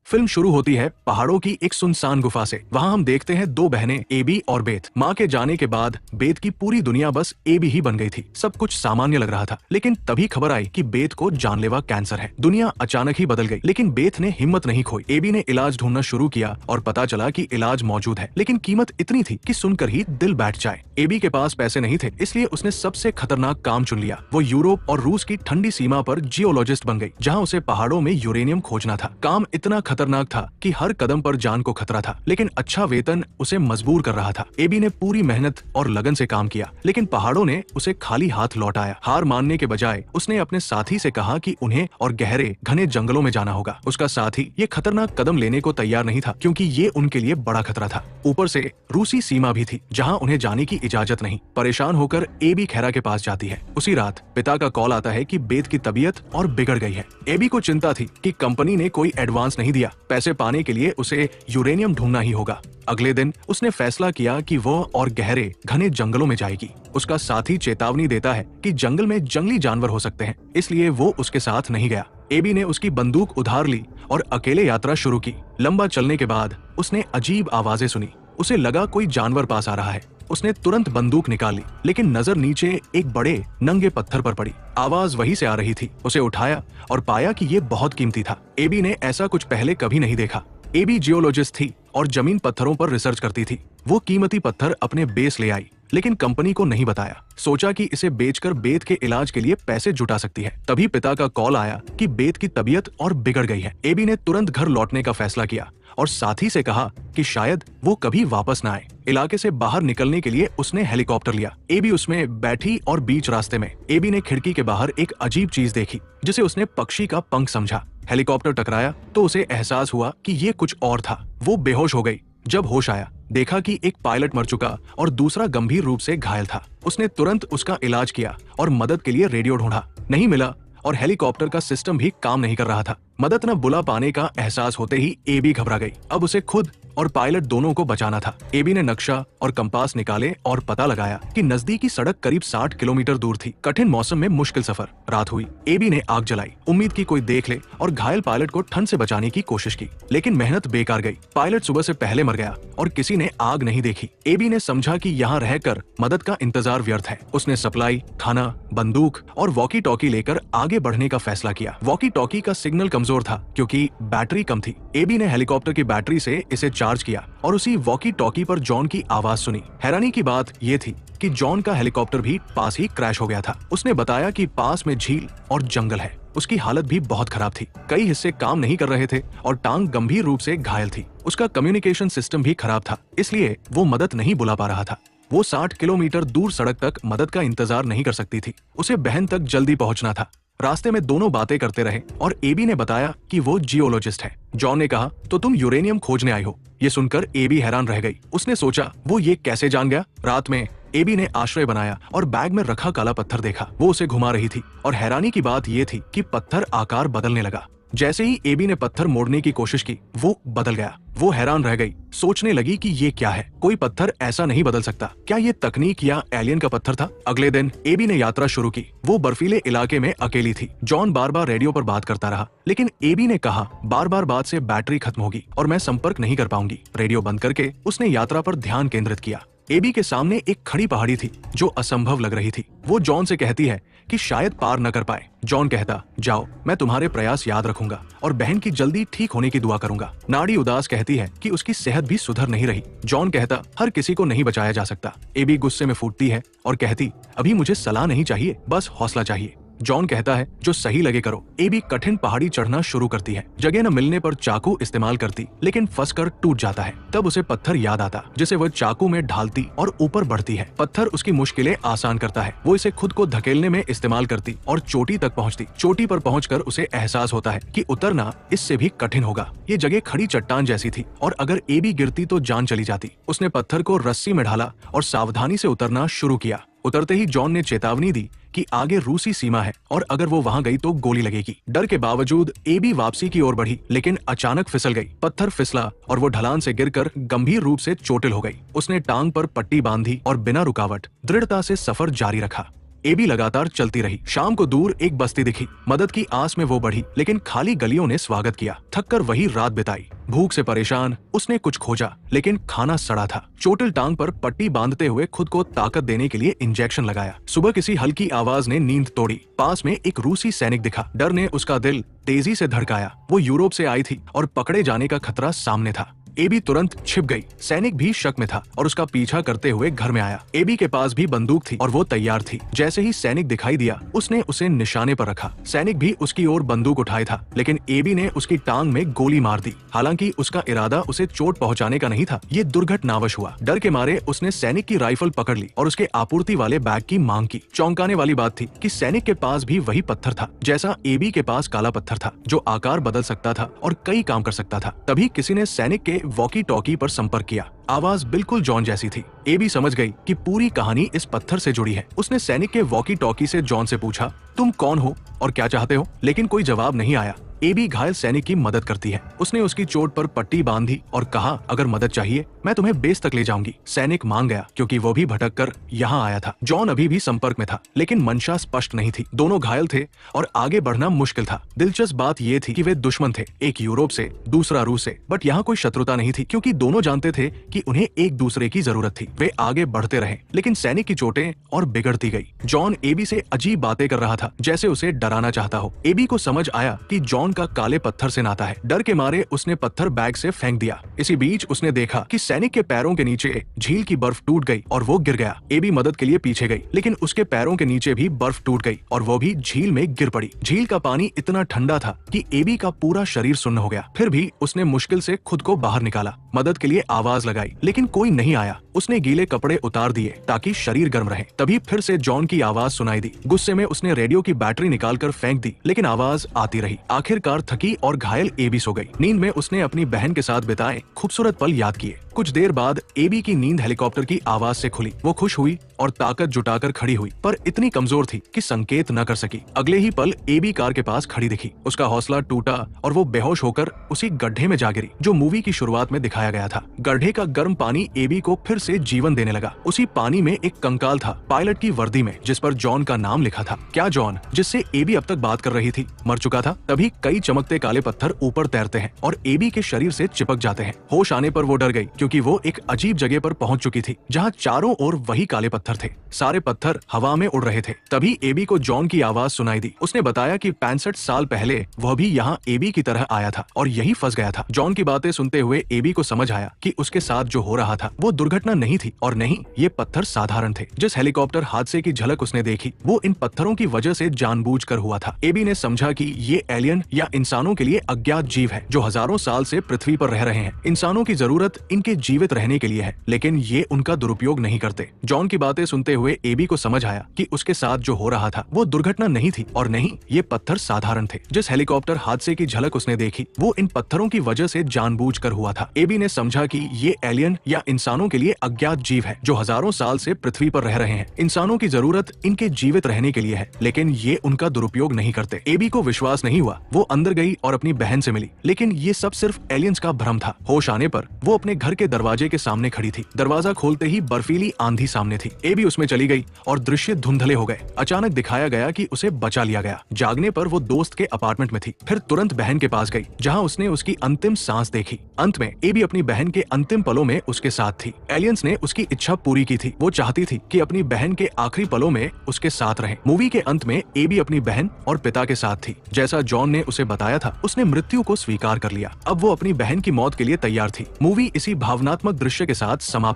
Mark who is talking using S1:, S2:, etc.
S1: Film शुरू होती है पहाड़ों की एक सुनसान गुफा से। वहाँ हम देखते हैं दो बहनें एबी और बेथ। माँ के जाने के बाद बेथ की पूरी दुनिया बस एबी ही बन गई थी। सब कुछ सामान्य लग रहा था, लेकिन तभी खबर आई कि बेथ को जानलेवा कैंसर है। दुनिया अचानक ही बदल गई, लेकिन बेथ ने हिम्मत नहीं खोई। एबी ने इलाज ढूंढना शुरू किया और पता चला कि इलाज मौजूद है, लेकिन कीमत इतनी थी कि सुनकर ही दिल बैठ जाए। एबी के पास पैसे नहीं थे, इसलिए उसने सबसे खतरनाक काम चुन लिया। वो यूरोप और रूस की ठंडी सीमा पर जियोलॉजिस्ट बन गई, जहाँ उसे पहाड़ों में यूरेनियम खोजना था। काम इतना खतरनाक था कि हर कदम पर जान को खतरा था, लेकिन अच्छा वेतन उसे मजबूर कर रहा था। एबी ने पूरी मेहनत और लगन से काम किया, लेकिन पहाड़ों ने उसे खाली हाथ लौटाया। हार मानने के बजाय उसने अपने साथी से कहा कि उन्हें और गहरे घने जंगलों में जाना होगा। उसका साथी ये खतरनाक कदम लेने को तैयार नहीं था, क्योंकि ये उनके लिए बड़ा खतरा था। ऊपर से रूसी सीमा भी थी, जहाँ उन्हें जाने की इजाजत नहीं। परेशान होकर एबी खैरा के पास जाती है। उसी रात पिता का कॉल आता है कि बेथ की तबीयत और बिगड़ गई है। एबी को चिंता थी कि कंपनी ने कोई एडवांस नहीं दिया। पैसे पाने के लिए उसे यूरेनियम ढूंढना ही होगा। अगले दिन उसने फैसला किया कि वो और गहरे घने जंगलों में जाएगी। उसका साथी चेतावनी देता है कि जंगल में जंगली जानवर हो सकते हैं, इसलिए वो उसके साथ नहीं गया। एबी ने उसकी बंदूक उधार ली और अकेले यात्रा शुरू की। लंबा चलने के बाद उसने अजीब आवाजें सुनी। उसे लगा कोई जानवर पास आ रहा है। उसने तुरंत बंदूक निकाल ली, लेकिन नजर नीचे एक बड़े नंगे पत्थर पर पड़ी। आवाज वहीं से आ रही थी। उसे उठाया और पाया कि ये बहुत कीमती था। एबी ने ऐसा कुछ पहले कभी नहीं देखा। एबी जियोलॉजिस्ट थी और जमीन पत्थरों पर रिसर्च करती थी। वो कीमती पत्थर अपने बेस ले आई, लेकिन कंपनी को नहीं बताया। सोचा कि इसे बेचकर बेथ के इलाज के लिए पैसे जुटा सकती है। तभी पिता का कॉल आया कि बेथ की तबीयत और बिगड़ गई है। एबी ने तुरंत घर लौटने का फैसला किया और साथी से कहा कि शायद वो कभी वापस न आए। इलाके से बाहर निकलने के लिए उसने हेलीकॉप्टर लिया। एबी उसमें बैठी और बीच रास्ते में एबी ने खिड़की के बाहर एक अजीब चीज देखी, जिसे उसने पक्षी का पंख समझा। हेलीकॉप्टर टकराया तो उसे एहसास हुआ कि ये कुछ और था। वो बेहोश हो गई। जब होश आया, देखा कि एक पायलट मर चुका और दूसरा गंभीर रूप से घायल था। उसने तुरंत उसका इलाज किया और मदद के लिए रेडियो ढूंढा। नहीं मिला और हेलीकॉप्टर का सिस्टम भी काम नहीं कर रहा था। मदद न बुला पाने का एहसास होते ही एबी घबरा गई। अब उसे खुद और पायलट दोनों को बचाना था। एबी ने नक्शा और कंपास निकाले और पता लगाया कि नजदीकी सड़क करीब 60 किलोमीटर दूर थी। कठिन मौसम में मुश्किल सफर। रात हुई। एबी ने आग जलाई, उम्मीद की कोई देख ले, और घायल पायलट को ठंड से बचाने की कोशिश की, लेकिन मेहनत बेकार गई। पायलट सुबह से पहले मर गया और किसी ने आग नहीं देखी। एबी ने समझा कि यहाँ रहकर मदद का इंतजार व्यर्थ है। उसने सप्लाई, खाना, बंदूक और वॉकी टॉकी लेकर आगे बढ़ने का फैसला किया। वॉकी टॉकी का सिग्नल कमजोर था क्योंकि बैटरी कम थी। एबी ने हेलीकॉप्टर की बैटरी से इसे चार्ज किया और उसी वॉकी टॉकी पर जॉन की आवाज सुनी। हैरानी की बात ये थी कि जॉन का हेलीकॉप्टर भी पास ही क्रैश हो गया था। उसने बताया कि पास में झील और जंगल है। उसकी हालत भी बहुत खराब थी। कई हिस्से काम नहीं कर रहे थे और टांग गंभीर रूप से घायल थी। उसका कम्युनिकेशन सिस्टम भी खराब था, इसलिए वो मदद नहीं बुला पा रहा था। वो 60 किलोमीटर दूर सड़क तक मदद का इंतजार नहीं कर सकती थी। उसे बहन तक जल्दी पहुंचना था। रास्ते में दोनों बातें करते रहे और एबी ने बताया कि वो जियोलॉजिस्ट है। जॉन ने कहा, तो तुम यूरेनियम खोजने आई हो? ये सुनकर एबी हैरान रह गई। उसने सोचा, वो ये कैसे जान गया? रात में एबी ने आश्रय बनाया और बैग में रखा काला पत्थर देखा। वो उसे घुमा रही थी और हैरानी की बात ये थी कि पत्थर आकार बदलने लगा। जैसे ही एबी ने पत्थर मोड़ने की कोशिश की, वो बदल गया। वो हैरान रह गई, सोचने लगी कि ये क्या है? कोई पत्थर ऐसा नहीं बदल सकता। क्या ये तकनीक या एलियन का पत्थर था? अगले दिन एबी ने यात्रा शुरू की। वो बर्फीले इलाके में अकेली थी। जॉन बार बार रेडियो पर बात करता रहा, लेकिन एबी ने कहा, बार बार बात से बैटरी खत्म होगी और मैं संपर्क नहीं कर पाऊंगी। रेडियो बंद करके उसने यात्रा पर ध्यान केंद्रित किया। एबी के सामने एक खड़ी पहाड़ी थी जो असंभव लग रही थी। वो जॉन से कहती है कि शायद पार न कर पाए। जॉन कहता, जाओ, मैं तुम्हारे प्रयास याद रखूंगा और बहन की जल्दी ठीक होने की दुआ करूंगा। नाड़ी उदास कहती है कि उसकी सेहत भी सुधर नहीं रही। जॉन कहता, हर किसी को नहीं बचाया जा सकता। एबी गुस्से में फूटती है और कहती, अभी मुझे सलाह नहीं चाहिए, बस हौसला चाहिए। जॉन कहता है, जो सही लगे करो। एबी कठिन पहाड़ी चढ़ना शुरू करती है। जगह न मिलने पर चाकू इस्तेमाल करती, लेकिन फंसकर टूट जाता है। तब उसे पत्थर याद आता, जिसे वह चाकू में ढालती और ऊपर बढ़ती है। पत्थर उसकी मुश्किलें आसान करता है। वो इसे खुद को धकेलने में इस्तेमाल करती और चोटी तक पहुंचती। चोटी पर पहुंचकर उसे एहसास होता है कि उतरना इससे भी कठिन होगा। ये जगह खड़ी चट्टान जैसी थी और अगर एबी गिरती तो जान चली जाती। उसने पत्थर को रस्सी में ढाला और सावधानी से उतरना शुरू किया। उतरते ही जॉन ने चेतावनी दी कि आगे रूसी सीमा है और अगर वो वहां गई तो गोली लगेगी। डर के बावजूद एबी वापसी की ओर बढ़ी, लेकिन अचानक फिसल गई। पत्थर फिसला और वो ढलान से गिरकर गंभीर रूप से चोटिल हो गई। उसने टांग पर पट्टी बांधी और बिना रुकावट दृढ़ता से सफर जारी रखा। एबी लगातार चलती रही। शाम को दूर एक बस्ती दिखी। मदद की आस में वो बढ़ी, लेकिन खाली गलियों ने स्वागत किया। थककर वही रात बिताई। भूख से परेशान उसने कुछ खोजा, लेकिन खाना सड़ा था। चोटिल टांग पर पट्टी बांधते हुए खुद को ताकत देने के लिए इंजेक्शन लगाया। सुबह किसी हल्की आवाज ने नींद तोड़ी। पास में एक रूसी सैनिक दिखा। डर ने उसका दिल तेजी से धड़काया। वो यूरोप से आई थी और पकड़े जाने का खतरा सामने था। एबी तुरंत छिप गई। सैनिक भी शक में था और उसका पीछा करते हुए घर में आया। एबी के पास भी बंदूक थी और वो तैयार थी। जैसे ही सैनिक दिखाई दिया, उसने उसे निशाने पर रखा। सैनिक भी उसकी ओर बंदूक उठाए था, लेकिन एबी ने उसकी टांग में गोली मार दी। हालांकि उसका इरादा उसे चोट पहुंचाने का नहीं था। ये दुर्घटनावश हुआ। डर के मारे उसने सैनिक की राइफल पकड़ ली और उसके आपूर्ति वाले बैग की मांग की। चौंकाने वाली बात थी कि सैनिक के पास भी वही पत्थर था जैसा एबी के पास काला पत्थर था, जो आकार बदल सकता था और कई काम कर सकता था। तभी किसी ने सैनिक के वॉकी टॉकी पर संपर्क किया। आवाज बिल्कुल जॉन जैसी थी। एबी समझ गई कि पूरी कहानी इस पत्थर से जुड़ी है। उसने सैनिक के वॉकी टॉकी से जॉन से पूछा, तुम कौन हो और क्या चाहते हो? लेकिन कोई जवाब नहीं आया। एबी घायल सैनिक की मदद करती है। उसने उसकी चोट पर पट्टी बांधी और कहा, अगर मदद चाहिए मैं तुम्हें बेस तक ले जाऊंगी। सैनिक मान गया, क्योंकि वो भी भटक कर यहाँ आया था। जॉन अभी भी संपर्क में था, लेकिन मंशा स्पष्ट नहीं थी। दोनों घायल थे और आगे बढ़ना मुश्किल था। दिलचस्प बात ये थी कि वे दुश्मन थे, एक यूरोप से, दूसरा रूस से। बट यहाँ कोई शत्रुता नहीं थी, क्योंकि दोनों जानते थे कि उन्हें एक दूसरे की जरूरत थी। वे आगे बढ़ते रहे, लेकिन सैनिक की चोटें और बिगड़ती गई। जॉन एबी से अजीब बातें कर रहा था, जैसे उसे डराना चाहता हो। एबी को समझ आया कि जॉन का काले पत्थर से नाता है। डर के मारे उसने पत्थर बैग से फेंक दिया। इसी बीच उसने देखा कि सैनिक के पैरों के नीचे झील की बर्फ टूट गई और वो गिर गया। एबी मदद के लिए पीछे गई, लेकिन उसके पैरों के नीचे भी बर्फ टूट गई और वो भी झील में गिर पड़ी। झील का पानी इतना ठंडा था कि एबी का पूरा शरीर सुन्न हो गया। फिर भी उसने मुश्किल से खुद को बाहर निकाला। मदद के लिए आवाज लगाई, लेकिन कोई नहीं आया। उसने गीले कपड़े उतार दिए ताकि शरीर गर्म रहे। तभी फिर से जॉन की आवाज सुनाई दी। गुस्से में उसने रेडियो की बैटरी निकालकर फेंक दी, लेकिन आवाज आती रही। आखिरकार थकी और घायल एबी सो गई। नींद में उसने अपनी बहन के साथ बिताए खूबसूरत पल याद किए। कुछ देर बाद एबी की नींद हेलीकॉप्टर की आवाज से खुली। वो खुश हुई और ताकत जुटाकर खड़ी हुई, पर इतनी कमजोर थी कि संकेत न कर सकी। अगले ही पल एबी कार के पास खड़ी दिखी। उसका हौसला टूटा और वो बेहोश होकर उसी गड्ढे में जा गिरी जो मूवी की शुरुआत में दिखाया गया था। गड्ढे का गर्म पानी एबी को फिर से जीवन देने लगा। उसी पानी में एक कंकाल था, पायलट की वर्दी में, जिस पर जॉन का नाम लिखा था। क्या जॉन, जिससे एबी अब तक बात कर रही थी, मर चुका था? तभी कई चमकते काले पत्थर ऊपर तैरते हैं और एबी के शरीर से चिपक जाते हैं। होश आने पर वो डर गई, क्योंकि वो एक अजीब जगह पर पहुंच चुकी थी जहां चारों ओर वही काले पत्थर थे। सारे पत्थर हवा में उड़ रहे थे। तभी एबी को जॉन की आवाज सुनाई दी। उसने बताया कि 65 साल पहले वह भी यहाँ एबी की तरह आया था और यही फंस गया था। जॉन की बातें सुनते हुए एबी को समझ आया कि उसके साथ जो हो रहा था वो दुर्घटना नहीं थी और नहीं, ये पत्थर साधारण थे। जिस हेलीकॉप्टर हादसे की झलक उसने देखी, वो इन पत्थरों की वजह से जानबूझकर हुआ था। एबी ने समझा कि ये एलियन या इंसानों के लिए अज्ञात जीव है, जो हजारों साल से पृथ्वी पर रह रहे हैं। इंसानों की जरूरत इनके जीवित रहने के लिए है, लेकिन ये उनका दुरुपयोग नहीं करते। जॉन की बातें सुनते हुए एबी को समझ आया कि उसके साथ जो हो रहा था वो दुर्घटना नहीं थी और नहीं, ये पत्थर साधारण थे। जिस हेलीकॉप्टर हादसे की झलक उसने देखी, वो इन पत्थरों की वजह से जानबूझकर हुआ था। एबी ने समझा कि ये एलियन या इंसानों के लिए अज्ञात जीव है, जो हजारों साल से पृथ्वी पर रह रहे हैं। इंसानों की जरूरत इनके जीवित रहने के लिए है, लेकिन ये उनका दुरुपयोग नहीं करते। एबी को विश्वास नहीं हुआ। वो अंदर गई और अपनी बहन से मिली, लेकिन ये सब सिर्फ एलियंस का भ्रम था। होश आने पर वो अपने घर के दरवाजे के सामने खड़ी थी। दरवाजा खोलते ही बर्फीली आंधी सामने थी। एबी उसमें चली गई और दृश्य धुंधले हो गए। अचानक दिखाया गया कि उसे बचा लिया गया। जागने पर वो दोस्त के अपार्टमेंट में थी। फिर तुरंत बहन के पास गई, जहां उसने उसकी अंतिम सांस देखी। अंत में एबी अपनी बहन के अंतिम पलों में उसके साथ थी। एलियंस ने उसकी इच्छा पूरी की थी। वो चाहती थी कि अपनी बहन के आखिरी पलों में उसके साथ रहे। मूवी के अंत में एबी अपनी बहन और पिता के साथ थी। जैसा जॉन ने उसे बताया था, उसने मृत्यु को स्वीकार कर लिया। अब वो अपनी बहन की मौत के लिए तैयार थी। मूवी इसी भावनात्मक दृश्य के साथ समाप्त